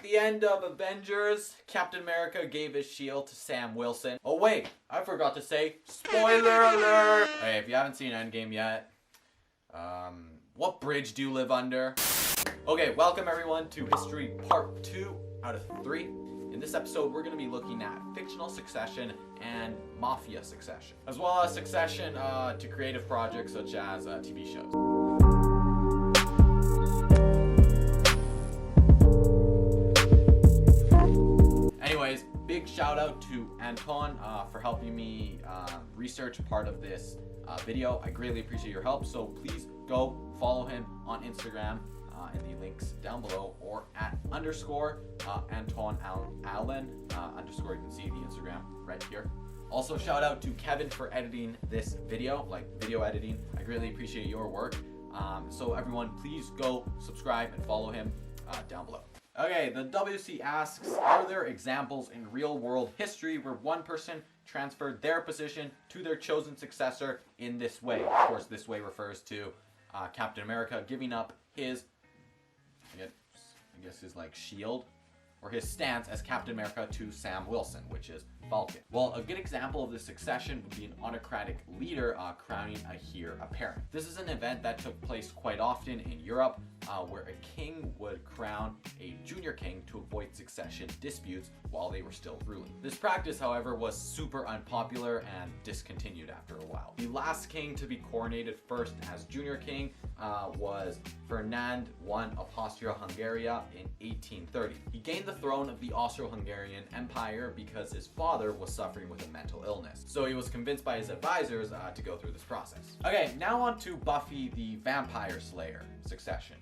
the end of Avengers, Captain America gave his shield to Sam Wilson. Oh wait, I forgot to say, spoiler alert! Hey, if you haven't seen Endgame yet, what bridge do you live under? Okay, welcome everyone to History Part 2 out of 3. In this episode, we're going to be looking at fictional succession and mafia succession, as well as succession to creative projects such as TV shows. Anyways, big shout out to Anton for helping me research part of this video. I greatly appreciate your help, so please go follow him on Instagram in the links down below, or at _ Anton Allen _ you can see the Instagram right here. Also shout out to Kevin for editing this video, like video editing. I greatly appreciate your work. So everyone, please go subscribe and follow him down below. Okay, the WC asks, are there examples in real world history where one person transferred their position to their chosen successor in this way? Of course, this way refers to Captain America giving up his, I guess his like shield or his stance as Captain America to Sam Wilson, which is Falcon. Well, a good example of this succession would be an Autocractic Leader crowning a heir apparent. This is an event that took place quite often in Europe, where a king would crown a junior king to avoid succession disputes while they were still ruling. This practice, however, was super unpopular and discontinued after a while. The last king to be coronated first as junior king was Ferdinand I of Austria-Hungary in 1830. He gained the throne of the Austro-Hungarian Empire because his father was suffering with a mental illness. So he was convinced by his advisors to go through this process. Okay, now on to Buffy the Vampire Slayer succession,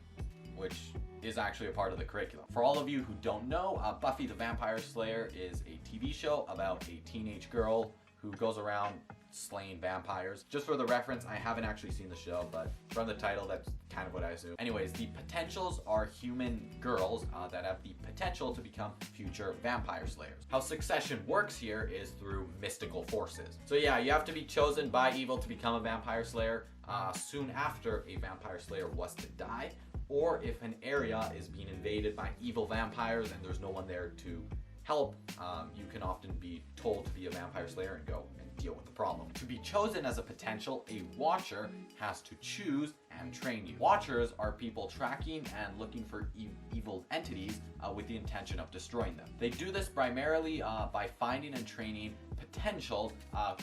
which is actually a part of the curriculum. For all of you who don't know, Buffy the Vampire Slayer is a TV show about a teenage girl who goes around slaying vampires. Just for the reference, I haven't actually seen the show, but from the title, that's kind of what I assume. Anyways, the potentials are human girls that have the potential to become future vampire slayers. How succession works here is through mystical forces. So yeah, you have to be chosen by evil to become a vampire slayer soon after a vampire slayer was to die, or if an area is being invaded by evil vampires and there's no one there to help, you can often be told to be a vampire slayer and go and deal with the problem. To be chosen as a potential, a watcher has to choose and train you. Watchers are people tracking and looking for evil entities with the intention of destroying them. They do this primarily by finding and training potentials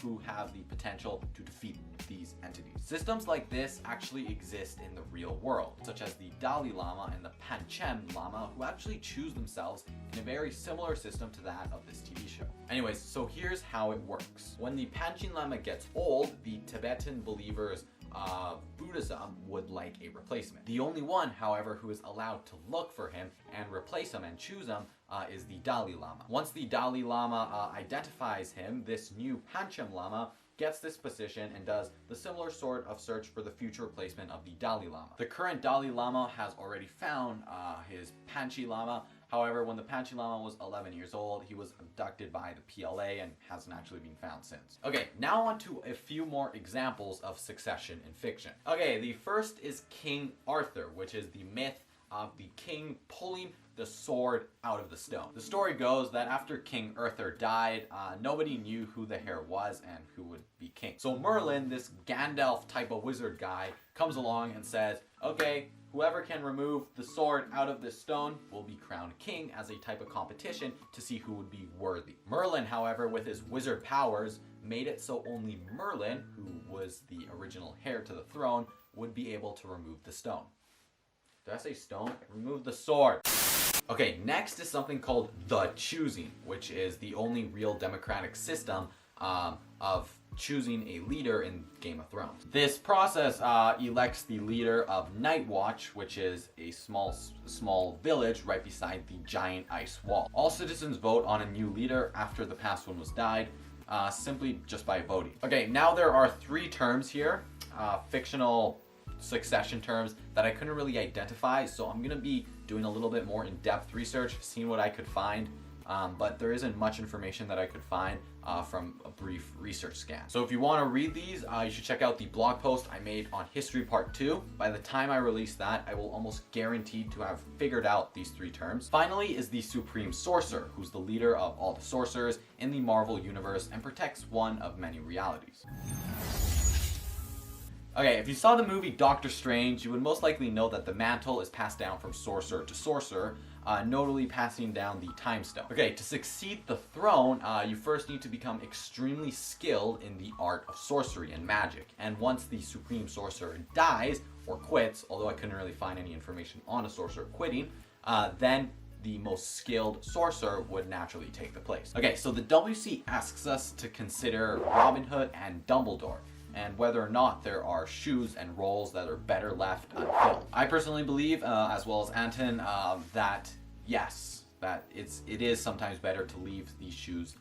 who have the potential to defeat these entities. Systems like this actually exist in the real world, such as the Dalai Lama and the Panchen Lama, who actually choose themselves in a very similar system to that of this TV show. Anyways, so here's how it works. When the Panchen Lama gets old, the Tibetan believers of Buddhism would like a replacement. The only one, however, who is allowed to look for him and replace him and choose him is the Dalai Lama. Once the Dalai Lama identifies him, this new Panchen Lama gets this position and does the similar sort of search for the future replacement of the Dalai Lama. The current Dalai Lama has already found his Panchi Lama. However, when the Panchi Lama was 11 years old, he was abducted by the PLA and hasn't actually been found since. Okay, now on to a few more examples of succession in fiction. Okay, the first is King Arthur, which is the myth of the king pulling the sword out of the stone. The story goes that after King Arthur died, nobody knew who the heir was and who would be king. So Merlin, this Gandalf type of wizard guy, comes along and says, okay, whoever can remove the sword out of this stone will be crowned king as a type of competition to see who would be worthy. Merlin, however, with his wizard powers, made it so only Merlin, who was the original heir to the throne, would be able to remove the stone. Did I say stone? Remove the sword. Okay, next is something called the choosing, which is the only real democratic system of choosing a leader in Game of Thrones. This process elects the leader of Night Watch, which is a small village right beside the giant ice wall. All citizens vote on a new leader after the past one was died, simply just by voting. Okay, now there are 3 terms here, fictional succession terms that I couldn't really identify, so I'm gonna be doing a little bit more in-depth research, seeing what I could find but there isn't much information that I could find from a brief research scan. So if you want to read these, you should check out the blog post I made on History Part 2. By the time I release that, I will almost guaranteed to have figured out these 3 terms. Finally is the Supreme Sorcerer, who's the leader of all the sorcerers in the Marvel Universe and protects one of many realities. Okay, if you saw the movie Doctor Strange, you would most likely know that the mantle is passed down from sorcerer to sorcerer, notably passing down the Time Stone. Okay, to succeed the throne, you first need to become extremely skilled in the art of sorcery and magic. And once the Supreme Sorcerer dies or quits, although I couldn't really find any information on a sorcerer quitting, then the most skilled sorcerer would naturally take the place. Okay, so the WC asks us to consider Robin Hood and Dumbledore, and whether or not there are shoes and roles that are better left unfilled. I personally believe, as well as Anton, that yes, that it is sometimes better to leave these shoes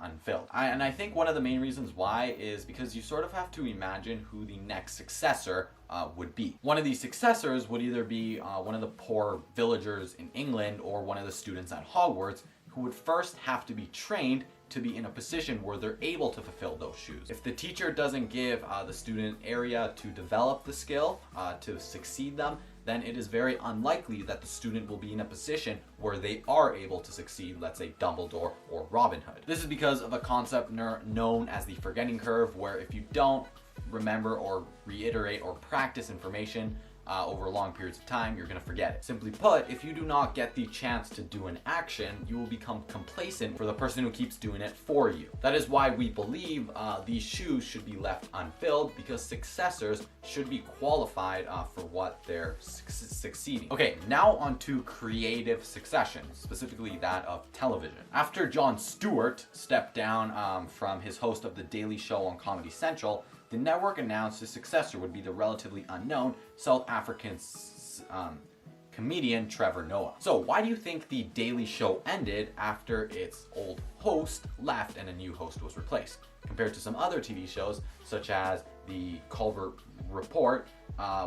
unfilled. And I think one of the main reasons why is because you sort of have to imagine who the next successor would be. One of these successors would either be one of the poor villagers in England or one of the students at Hogwarts who would first have to be trained to be in a position where they're able to fulfill those shoes. If the teacher doesn't give the student area to develop the skill to succeed them, then it is very unlikely that the student will be in a position where they are able to succeed, let's say Dumbledore or Robin Hood. This is because of a concept known as the forgetting curve, where if you don't remember or reiterate or practice information over long periods of time, you're going to forget it. Simply put, if you do not get the chance to do an action, you will become complacent for the person who keeps doing it for you. That is why we believe these shoes should be left unfilled, because successors should be qualified for what they're succeeding. Okay, now on to creative succession, specifically that of television. After Jon Stewart stepped down from his host of The Daily Show on Comedy Central, the network announced his successor would be the relatively unknown South African comedian Trevor Noah. So why do you think The Daily Show ended after its old host left and a new host was replaced, compared to some other TV shows such as The Colbert Report,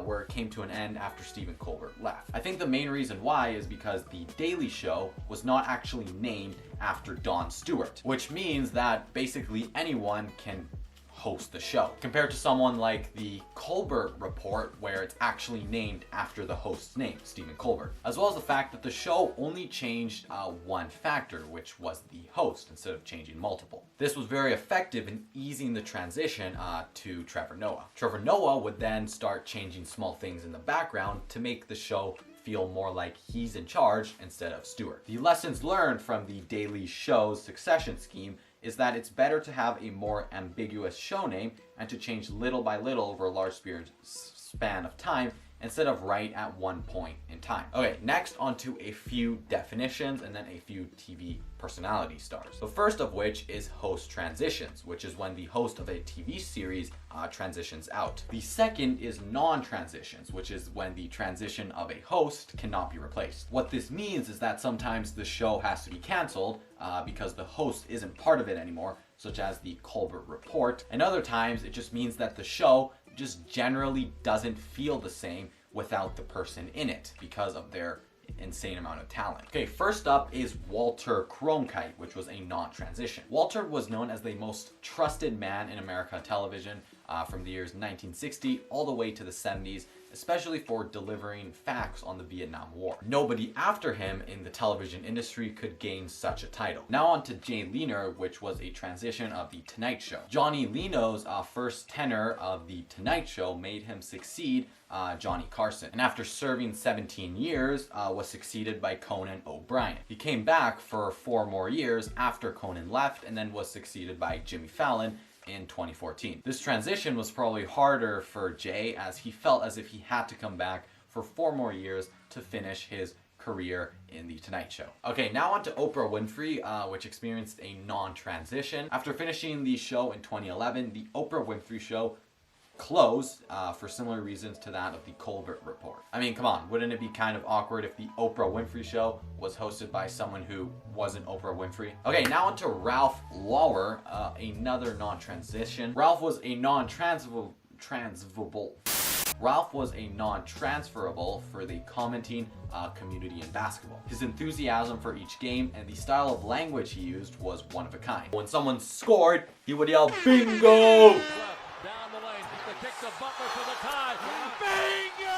where it came to an end after Stephen Colbert left? I think the main reason why is because The Daily Show was not actually named after Jon Stewart, which means that basically anyone can host the show, compared to someone like The Colbert Report, where it's actually named after the host's name, Stephen Colbert, as well as the fact that the show only changed one factor, which was the host, instead of changing multiple. This was very effective in easing the transition to Trevor Noah. Trevor Noah would then start changing small things in the background to make the show feel more like he's in charge instead of Stewart. The lessons learned from The Daily Show's succession scheme is that it's better to have a more ambiguous show name and to change little by little over a large span of time instead of right at one point in time. Okay, next onto a few definitions and then a few TV personality stars. The first of which is host transitions, which is when the host of a TV series transitions out. The second is non-transitions, which is when the transition of a host cannot be replaced. What this means is that sometimes the show has to be canceled because the host isn't part of it anymore, such as The Colbert Report, and other times it just means that the show just generally doesn't feel the same without the person in it because of their insane amount of talent. Okay, first up is Walter Cronkite, which was a non-transition. Walter was known as the most trusted man in American television from the years 1960 all the way to the 70s, especially for delivering facts on the Vietnam War. Nobody after him in the television industry could gain such a title. Now on to Jay Leno, which was a transition of The Tonight Show. Johnny Leno's first tenor of The Tonight Show made him succeed Johnny Carson, and after serving 17 years was succeeded by Conan O'Brien. He came back for 4 more years after Conan left and then was succeeded by Jimmy Fallon in 2014. This transition was probably harder for Jay, as he felt as if he had to come back for 4 more years to finish his career in The Tonight Show. Okay, now on to Oprah Winfrey, which experienced a non-transition. After finishing the show in 2011, the Oprah Winfrey Show closed for similar reasons to that of The Colbert Report. I mean, come on, wouldn't it be kind of awkward if the Oprah Winfrey Show was hosted by someone who wasn't Oprah Winfrey? Okay, now on to Ralph Lauer, another non-transition. Ralph was a non-transferable Ralph was a non-transferable for the commenting community in basketball. His enthusiasm for each game and the style of language he used was one of a kind. When someone scored, he would yell, "Bingo!" Down the lane, the kick to Butler for the tie. Bingo!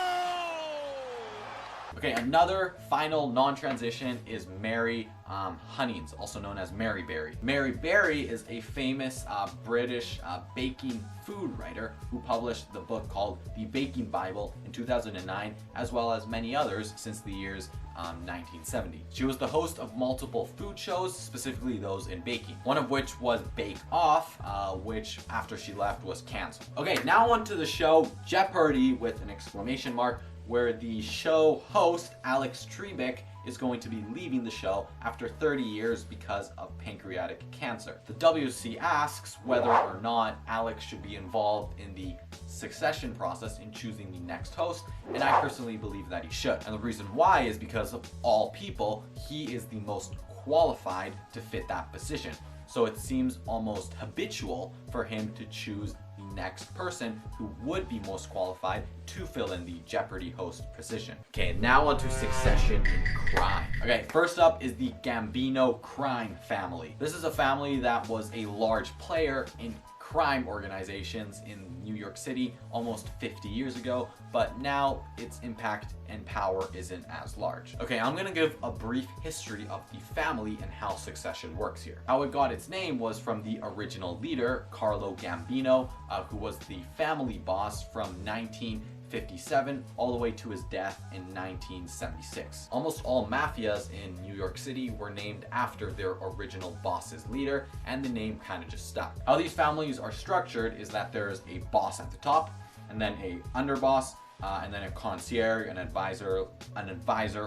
Okay, another final non-transition is Mary Hunnings, also known as Mary Berry. Mary Berry is a famous British baking food writer who published the book called The Baking Bible in 2009, as well as many others since the years 1970. She was the host of multiple food shows, specifically those in baking, one of which was Bake Off, which after she left was canceled. Okay, now on to the show Jeopardy! With an exclamation mark, where the show host, Alex Trebek, is going to be leaving the show after 30 years because of pancreatic cancer. The WC asks whether or not Alex should be involved in the succession process in choosing the next host, and I personally believe that he should. And the reason why is because of all people, he is the most qualified to fit that position. So it seems almost habitual for him to choose the next person who would be most qualified to fill in the Jeopardy host position. Okay, now on to succession in crime. Okay, first up is the Gambino crime family. This is a family that was a large player in crime organizations in New York City almost 50 years ago, but now its impact and power isn't as large. Okay, I'm gonna give a brief history of the family and how succession works here. How it got its name was from the original leader, Carlo Gambino, who was the family boss from 1957 all the way to his death in 1976. Almost all mafias in New York City were named after their original boss's leader, and the name kind of just stuck. How these families are structured is that there's a boss at the top, and then a underboss, and then a concierge, an advisor,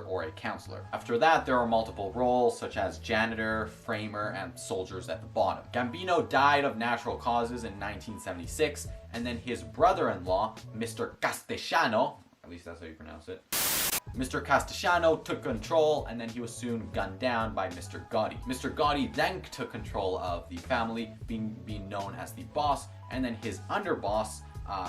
or a counselor. After that, there are multiple roles such as janitor, framer, and soldiers at the bottom. Gambino died of natural causes in 1976, and then his brother-in-law, Mr. Castellano, at least that's how you pronounce it, Mr. Castellano took control, and then he was soon gunned down by Mr. Gotti. Mr. Gotti then took control of the family, being known as the boss, and then his underboss,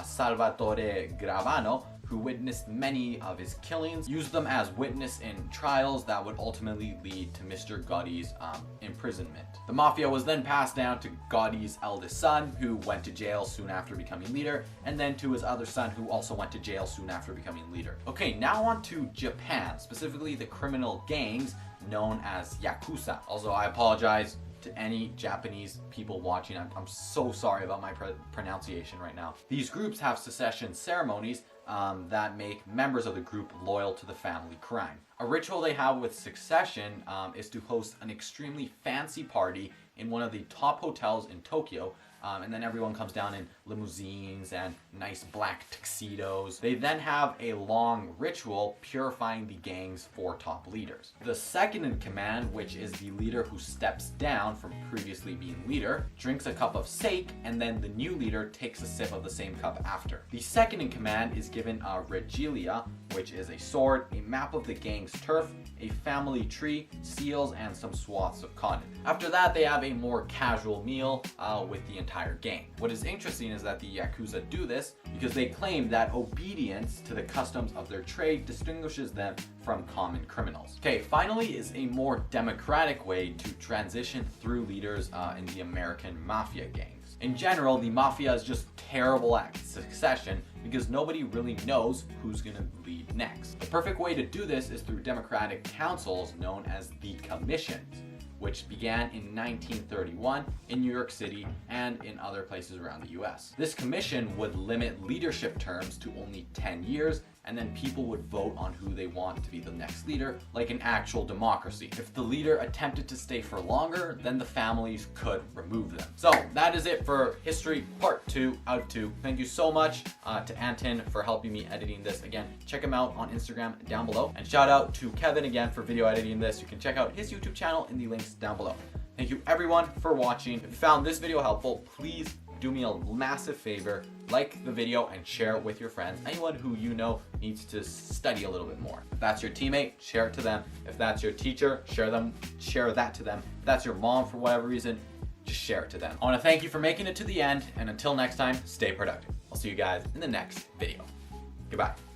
Salvatore Gravano, who witnessed many of his killings, used them as witness in trials that would ultimately lead to Mr. Gotti's imprisonment. The mafia was then passed down to Gotti's eldest son, who went to jail soon after becoming leader, and then to his other son, who also went to jail soon after becoming leader. Okay, now on to Japan, specifically the criminal gangs known as Yakuza. Also, I apologize to any Japanese people watching. I'm so sorry about my pronunciation right now. These groups have secession ceremonies that make members of the group loyal to the family crime. A ritual they have with succession is to host an extremely fancy party in one of the top hotels in Tokyo, and then everyone comes down in limousines and nice black tuxedos. They then have a long ritual purifying the gang's 4 top leaders. The second in command, which is the leader who steps down from previously being leader, drinks a cup of sake, and then the new leader takes a sip of the same cup after. The second in command is given a regalia, which is a sword, a map of the gang's turf, a family tree, seals, and some swaths of cotton. After that, they have a more casual meal with the entire gang. What is interesting is that the Yakuza do this because they claim that obedience to the customs of their trade distinguishes them from common criminals. Okay, finally is a more democratic way to transition through leaders in the American mafia gangs. In general, the mafia is just terrible at succession because nobody really knows who's gonna lead next. The perfect way to do this is through democratic councils known as the commissions, which began in 1931 in New York City and in other places around the US. This commission would limit leadership terms to only 10 years, and then people would vote on who they want to be the next leader, like an actual democracy. If the leader attempted to stay for longer, then the families could remove them. So that is it for history part 2 out of 2. Thank you so much to Anton for helping me editing this. Again, check him out on Instagram down below. And shout out to Kevin again for video editing this. You can check out his YouTube channel in the links down below. Thank you everyone for watching. If you found this video helpful, please do me a massive favor, like the video and share it with your friends. Anyone who you know needs to study a little bit more. If that's your teammate, share it to them. If that's your teacher, share that to them. If that's your mom for whatever reason, just share it to them. I want to thank you for making it to the end, and until next time, stay productive. I'll see you guys in the next video. Goodbye.